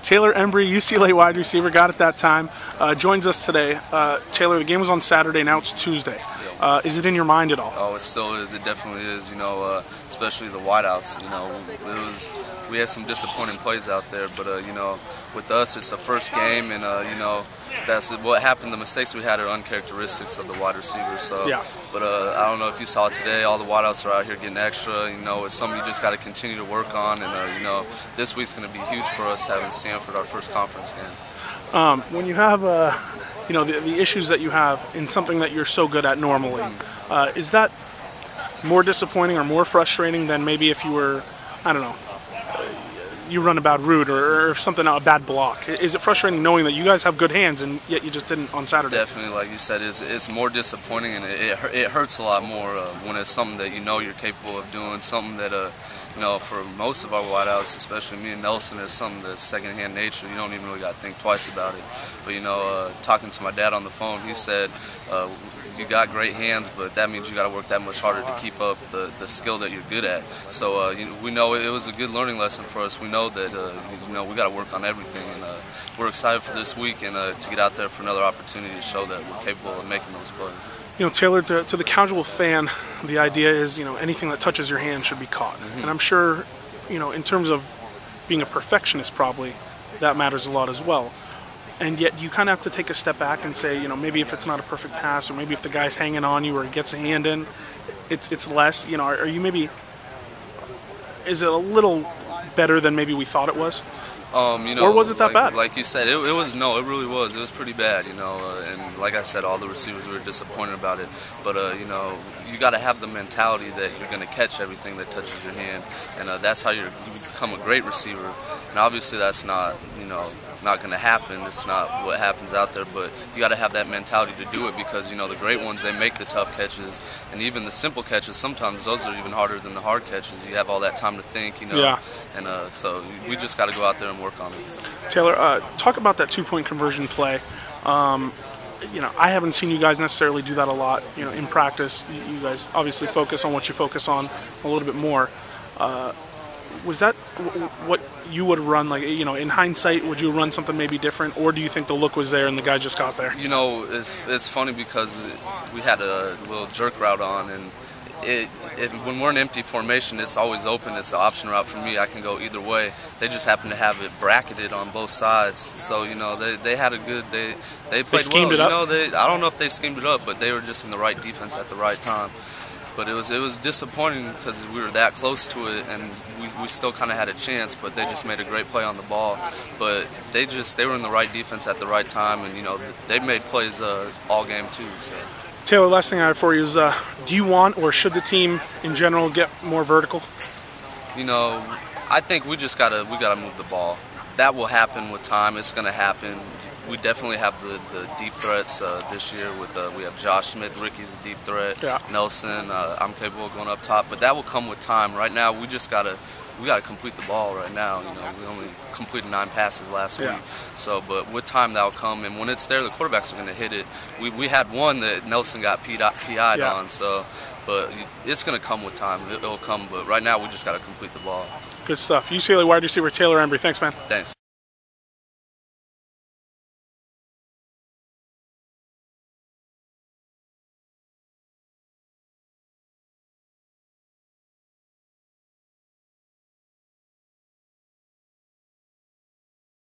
Taylor Embree, UCLA wide receiver, got it that time, joins us today. Taylor, the game was on Saturday, now it's Tuesday. Is it in your mind at all? Oh, it still is. It definitely is. You know, especially the wideouts. You know, we had some disappointing plays out there, but you know, with us, it's the first game, and you know, that's what happened. The mistakes we had are uncharacteristics of the wide receivers. So, yeah. But I don't know if you saw today. All the wideouts are out here getting extra. You know, it's something you just got to continue to work on, and you know, this week's going to be huge for us having Stanford, our first conference game. When you have you know, the issues that you have in something that you're so good at normally, is that more disappointing or more frustrating than maybe if you were, I don't know, you run a bad route or something, a bad block? Is it frustrating knowing that you guys have good hands and yet you just didn't on Saturday? Definitely, like you said, it's more disappointing, and it hurts a lot more when it's something that you know you're capable of doing, something that you know, for most of our wideouts, especially me and Nelson, is something that's second-hand nature. You don't even really got to think twice about it. But you know, talking to my dad on the phone, he said, you got great hands, but that means you got to work that much harder to keep up the skill that you're good at. So we know it was a good learning lesson for us. We know that you know, we got to work on everything, and we're excited for this week and to get out there for another opportunity to show that we're capable of making those plays. You know, Taylor, to the casual fan, the idea is, you know, anything that touches your hand should be caught. And I'm sure, you know, in terms of being a perfectionist, probably that matters a lot as well. And yet you kind of have to take a step back and say, you know, maybe if it's not a perfect pass, or maybe if the guy's hanging on you or he gets a hand in, it's less. You know, are you maybe, is it a little better than maybe we thought it was? You know, or was it that bad? Like you said, it was. No, it really was. It was pretty bad, you know. And like I said, all the receivers were disappointed about it. But you know, you got to have the mentality that you're going to catch everything that touches your hand, and that's how you become a great receiver. And obviously, that's not, you know, not going to happen. It's not what happens out there. But you got to have that mentality to do it, because you know, the great ones, they make the tough catches, and even the simple catches, sometimes those are even harder than the hard catches. You have all that time to think, you know. Yeah. And so we just got to go out there and work on it. Taylor, talk about that two-point conversion play. You know, I haven't seen you guys necessarily do that a lot. You know, in practice, you guys obviously focus on what you focus on a little bit more. Was that what you would run? Like, you know, in hindsight, would you run something maybe different, or do you think the look was there and the guy just got there? You know, it's funny because we had a little jerk route on, and when we're in empty formation, it's always open. It's an option route for me. I can go either way. They just happen to have it bracketed on both sides. So, you know, they had a good, they played well. You know, I don't know if they schemed it up, but they were just in the right defense at the right time. But it was disappointing because we were that close to it, and we still kind of had a chance, but they just made a great play on the ball. But they were in the right defense at the right time, and you know, they made plays all game too. So. Taylor, last thing I have for you is, do you want, or should the team in general get more vertical? You know, I think we gotta move the ball. That will happen with time. It's gonna happen. We definitely have the deep threats this year. With we have Josh Smith, Ricky's a deep threat. Yeah. Nelson, I'm capable of going up top, but that will come with time. Right now, we gotta complete the ball. Right now, you know, we only completed 9 passes last week. So, but with time, that'll come, and when it's there, the quarterbacks are going to hit it. We had one that Nelson got PI'd on. So, but it's going to come with time. It'll come, but right now, we just got to complete the ball. Good stuff. UCLA wide receiver Taylor Embree. Thanks, man. Thanks.